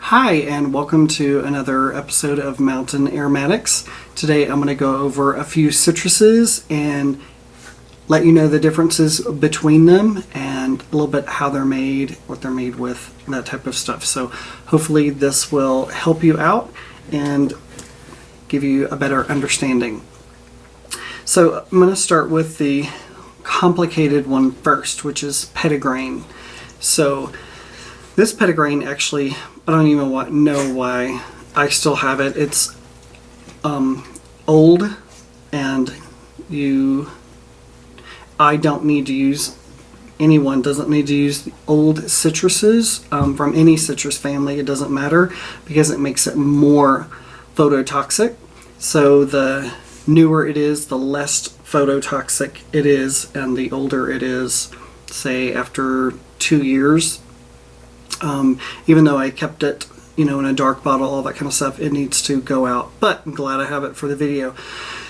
Hi, and welcome to another episode of Mountain Aromatics. Today I'm going to go over a few citruses and let you know the differences between them and a little bit how they're made, what they're made with, that type of stuff. So hopefully this will help you out and give you a better understanding. So I'm going to start with the complicated one first, which is petitgrain. So this petitgrain, actually, I don't even know why I still have it. It's old, and anyone doesn't need to use the old citruses from any citrus family. It doesn't matter because it makes it more phototoxic. So the newer it is, the less phototoxic it is, and the older it is, say after 2 years. Even though I kept it, in a dark bottle, all that kind of stuff, it needs to go out. But I'm glad I have it for the video.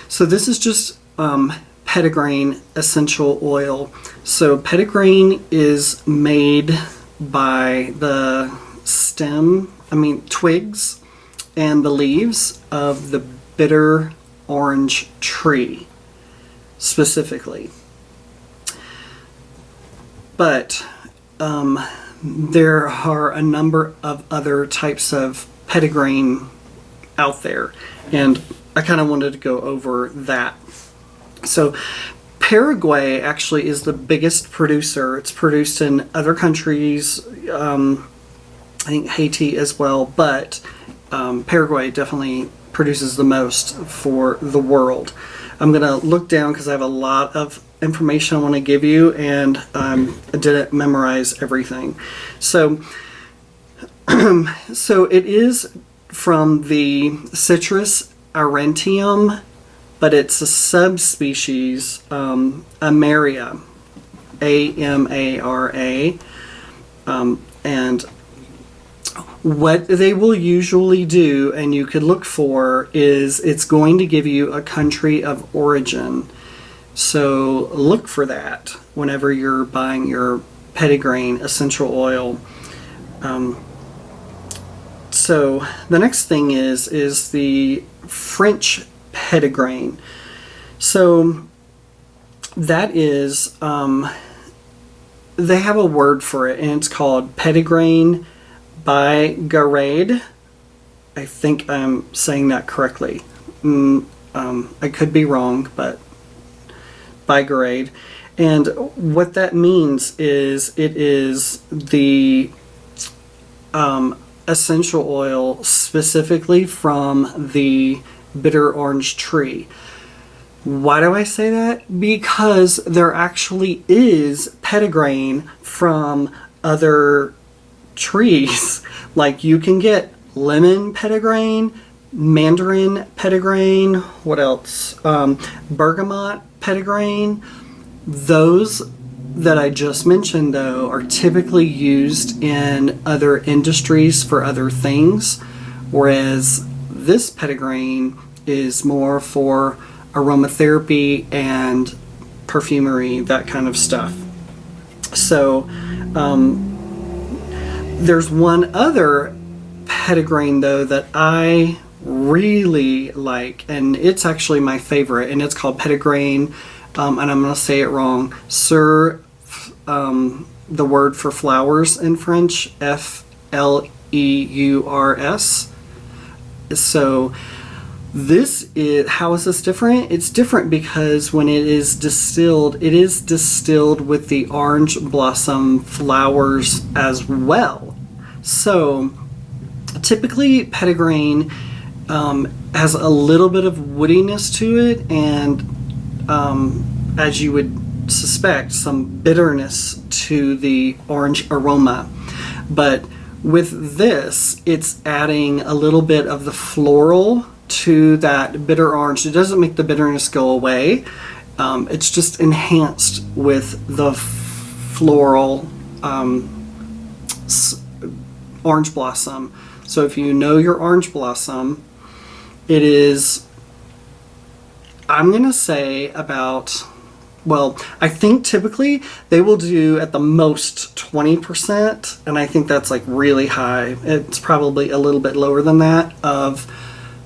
So this is just petitgrain essential oil. So petitgrain is made by the twigs and the leaves of the bitter orange tree, specifically. But there are a number of other types of petitgrain out there, and I kind of wanted to go over that. So Paraguay actually is the biggest producer. It's produced in other countries, I think Haiti as well, but Paraguay definitely produces the most for the world. I'm going to look down because I have a lot of information I want to give you, and I didn't memorize everything. So, so it is from the citrus Arentium, but it's a subspecies, Amara, A-M-A-R-A, and what they will usually do, and you could look for, is it's going to give you a country of origin. So look for that whenever you're buying your petitgrain essential oil. So the next thing is the French petitgrain. So that is, they have a word for it, and it's called petitgrain by Garade. I think I'm saying that correctly. I could be wrong, but by Garade. And what that means is it is the essential oil specifically from the bitter orange tree. Why do I say that? Because there actually is petitgrain from other trees. Like you can get lemon petitgrain, mandarin petitgrain, what else? Bergamot petitgrain. Those that I just mentioned, though, are typically used in other industries for other things, whereas this petitgrain is more for aromatherapy and perfumery, that kind of stuff. So there's one other petitgrain, though, that I really like, and it's actually my favorite, and it's called petitgrain, and I'm going to say it wrong, the word for flowers in French, F-L-E-U-R-S. So this is, how is this different? It's different because when it is distilled with the orange blossom flowers as well. So typically petitgrain has a little bit of woodiness to it, and as you would suspect, some bitterness to the orange aroma. But with this, it's adding a little bit of the floral to that bitter orange. It doesn't make the bitterness go away. It's just enhanced with the floral orange blossom. So if you know your orange blossom, it is, I'm going to say, about well, I think typically they will do at the most 20%, and I think that's like really high. It's probably a little bit lower than that of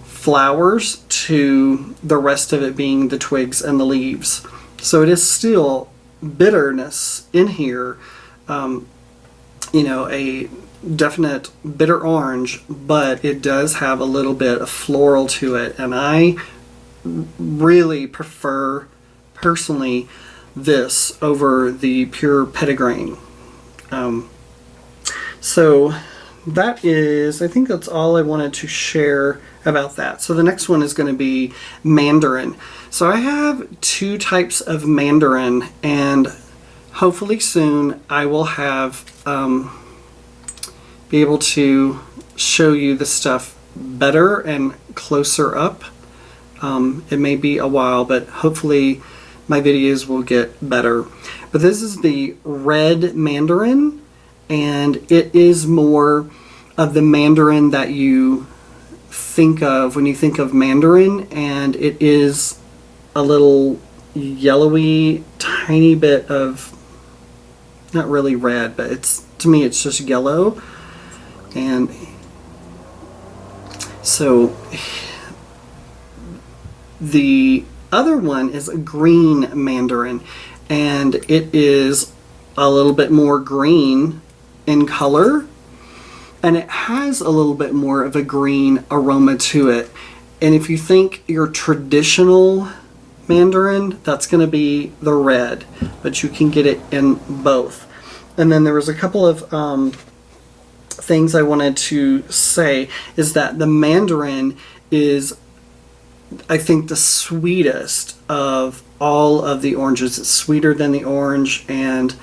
flowers to the rest of it being the twigs and the leaves. So it is still bitterness in here, you know, a definite bitter orange, but it does have a little bit of floral to it, and I really prefer personally this over the pure petitgrain. So that is, I think that's all I wanted to share about that. So the next one is going to be mandarin. So I have two types of mandarin, and hopefully soon I will have be able to show you the stuff better and closer up. It may be a while, but hopefully my videos will get better. But this is the red mandarin, and it is more of the mandarin that you think of when you think of mandarin, and it is a little yellowy, tiny bit of, not really red, but it's, to me it's just yellow. And so the other one is a green mandarin, and it is a little bit more green in color, and it has a little bit more of a green aroma to it. And if you think your traditional mandarin, that's going to be the red, but you can get it in both. And then there was a couple of things I wanted to say is that the mandarin is, I think, the sweetest of all of the oranges. It's sweeter than the orange, and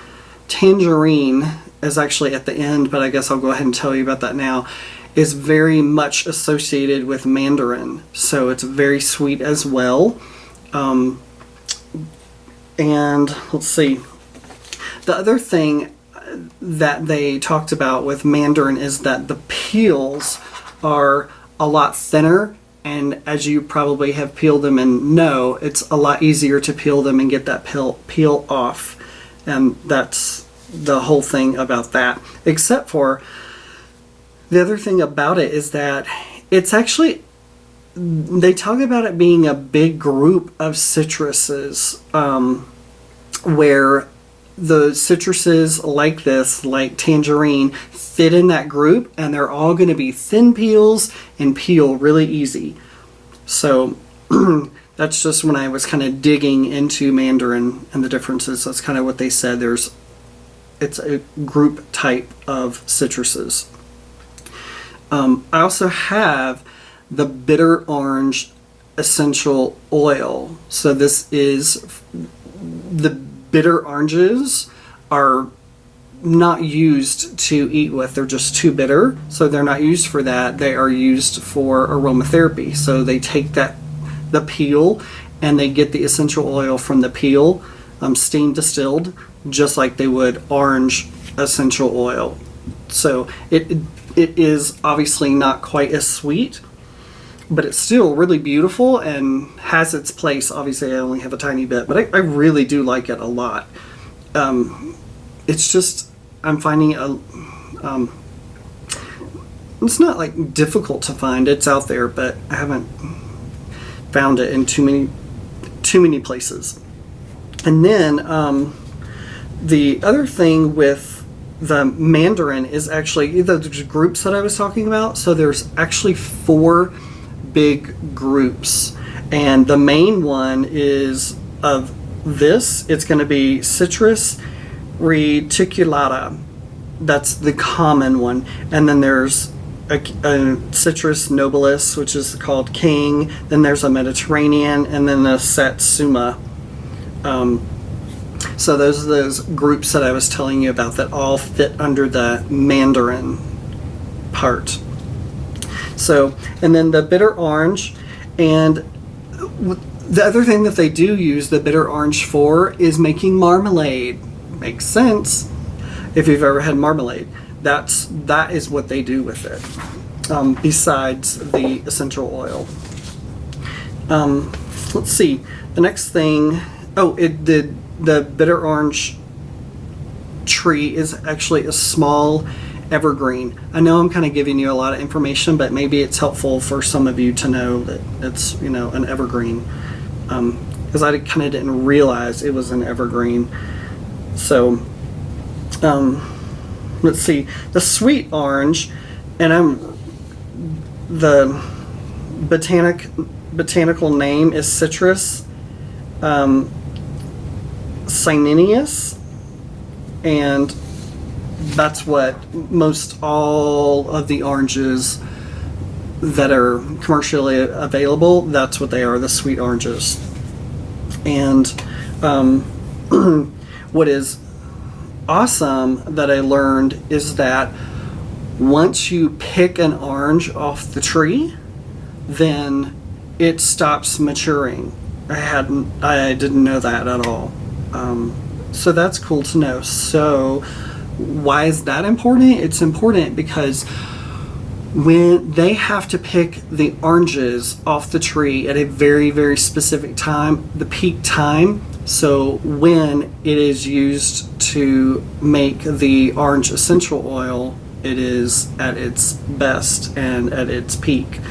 tangerine is actually at the end, but I guess I'll go ahead and tell you about that now, is very much associated with mandarin. So it's very sweet as well. And let's see. The other thing that they talked about with mandarin is that the peels are a lot thinner, and as you probably have peeled them and know, it's a lot easier to peel them and get that peel off. And that's the whole thing about that. Except for the other thing about it is that it's actually, they talk about it being a big group of citruses, where the citruses like this, like tangerine, fit in that group, and they're all going to be thin peels and peel really easy. So that's just when I was kind of digging into mandarin and the differences. That's kind of what they said. It's a group type of citruses. I also have the bitter orange essential oil. So this is, the bitter oranges are not used to eat with. They're just too bitter, so they're not used for that. They are used for aromatherapy. So they take the peel, and they get the essential oil from the peel, steam distilled, just like they would orange essential oil. So it is obviously not quite as sweet, but it's still really beautiful and has its place. Obviously I only have a tiny bit, but I really do like it a lot. It's just, I'm finding it's not like difficult to find. It's out there, but I haven't found it in too many places. And then the other thing with the mandarin is actually the groups that I was talking about. So there's actually 4 big groups, and the main one is of this. It's going to be Citrus reticulata. That's the common one. And then there's a Citrus nobilis, which is called king. Then there's a Mediterranean, and then a Satsuma. So those are those groups that I was telling you about that all fit under the mandarin part. So, and then the bitter orange, and the other thing that they do use the bitter orange for is making marmalade. Makes sense if you've ever had marmalade. That is what they do with it, besides the essential oil. Let's see, the next thing, the the bitter orange tree is actually a small evergreen. I know I'm kind of giving you a lot of information, but maybe it's helpful for some of you to know that it's, an evergreen. Because I kind of didn't realize it was an evergreen. So, let's see. The sweet orange, and the botanical name is Citrus cyaneus, and that's what most all of the oranges that are commercially available, that's what they are, the sweet oranges. And what is awesome that I learned is that once you pick an orange off the tree, then it stops maturing. I didn't know that at all. So that's cool to know. So why is that important? It's important because when they have to pick the oranges off the tree at a very, very specific time, the peak time, so when it is used to make the orange essential oil, it is at its best and at its peak.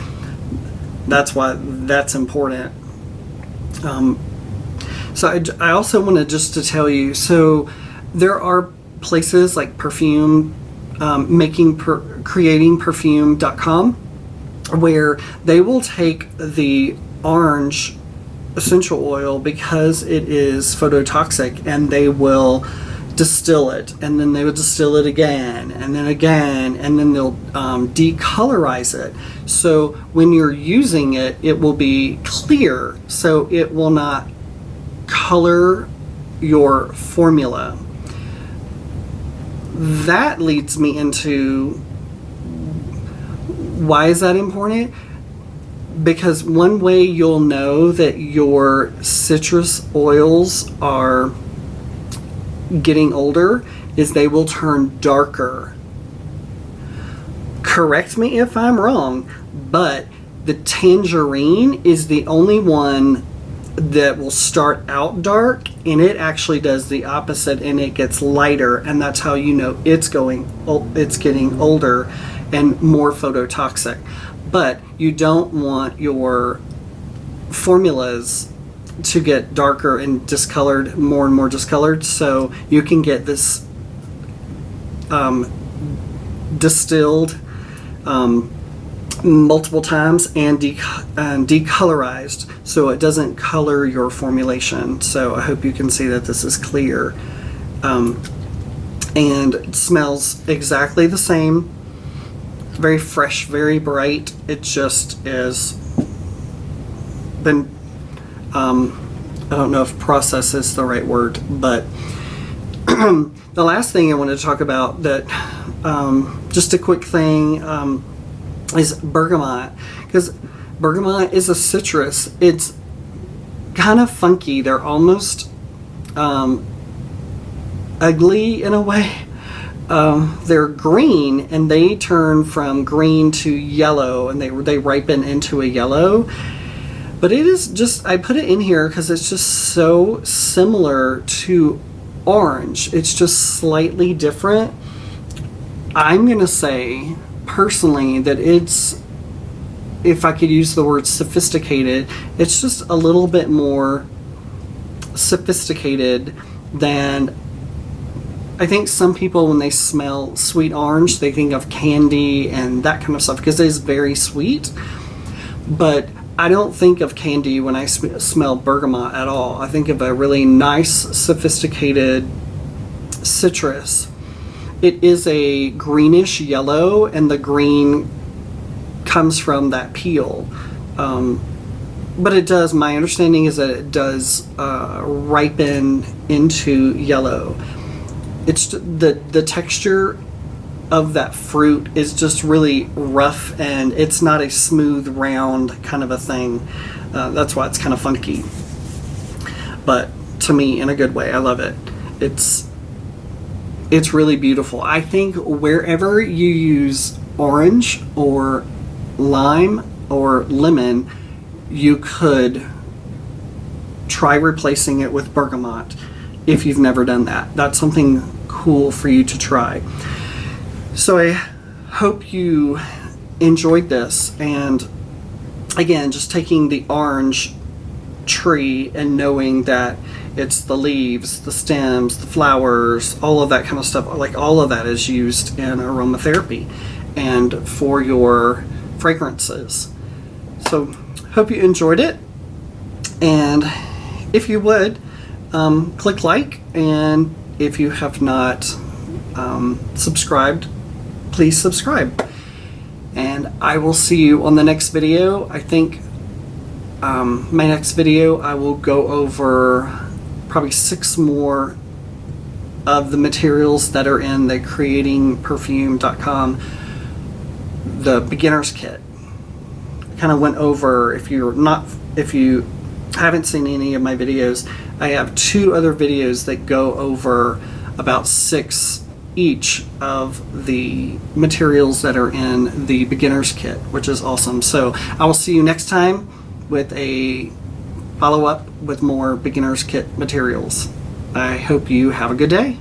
That's why that's important. So I also wanted just to tell you, so there are places like Perfume, creatingperfume.com, where they will take the orange essential oil because it is phototoxic, and they will distill it, and then they will distill it again, and then they'll decolorize it. So when you're using it, it will be clear, so it will not color your formula. That leads me into why is that important? Because one way you'll know that your citrus oils are getting older is they will turn darker. Correct me if I'm wrong, but the tangerine is the only one that will start out dark, and it actually does the opposite, and it gets lighter, and that's how you know it's getting older and more phototoxic. But you don't want your formulas to get darker and discolored, more and more discolored, so you can get this distilled multiple times and decolorized, so it doesn't color your formulation. So I hope you can see that this is clear, and it smells exactly the same, very fresh, very bright. It just is been I don't know if process is the right word, but the last thing I want to talk about, that just a quick thing, is bergamot, because bergamot is a citrus. It's kind of funky. They're almost ugly in a way. They're green, and they turn from green to yellow, and they ripen into a yellow. But it is just, I put it in here because it's just so similar to orange. It's just slightly different. I'm going to say personally that it's, if I could use the word sophisticated, it's just a little bit more sophisticated than, I think some people, when they smell sweet orange, they think of candy and that kind of stuff because it is very sweet. But I don't think of candy when I smell bergamot at all. I think of a really nice, sophisticated citrus. It is a greenish yellow, and the green comes from that peel. But it does, my understanding is that it does ripen into yellow. It's the texture of that fruit is just really rough, and it's not a smooth, round kind of a thing. That's why it's kind of funky. But to me, in a good way, I love it. It's really beautiful. I think wherever you use orange or lime or lemon, you could try replacing it with bergamot. if you've never done that. That's something cool for you to try. So I hope you enjoyed this, and again, just taking the orange tree and knowing that it's the leaves, the stems, the flowers, all of that kind of stuff, like all of that is used in aromatherapy and for your fragrances. So hope you enjoyed it, and if you would, click like, and if you have not subscribed, please subscribe. And I will see you on the next video. I think my next video I will go over probably 6 more of the materials that are in the creatingperfume.com, the beginner's kit. Kind of went over, if you haven't seen any of my videos, I have 2 other videos that go over about 6 each of the materials that are in the beginner's kit, which is awesome. So I will see you next time with a follow-up with more beginner's kit materials. I hope you have a good day.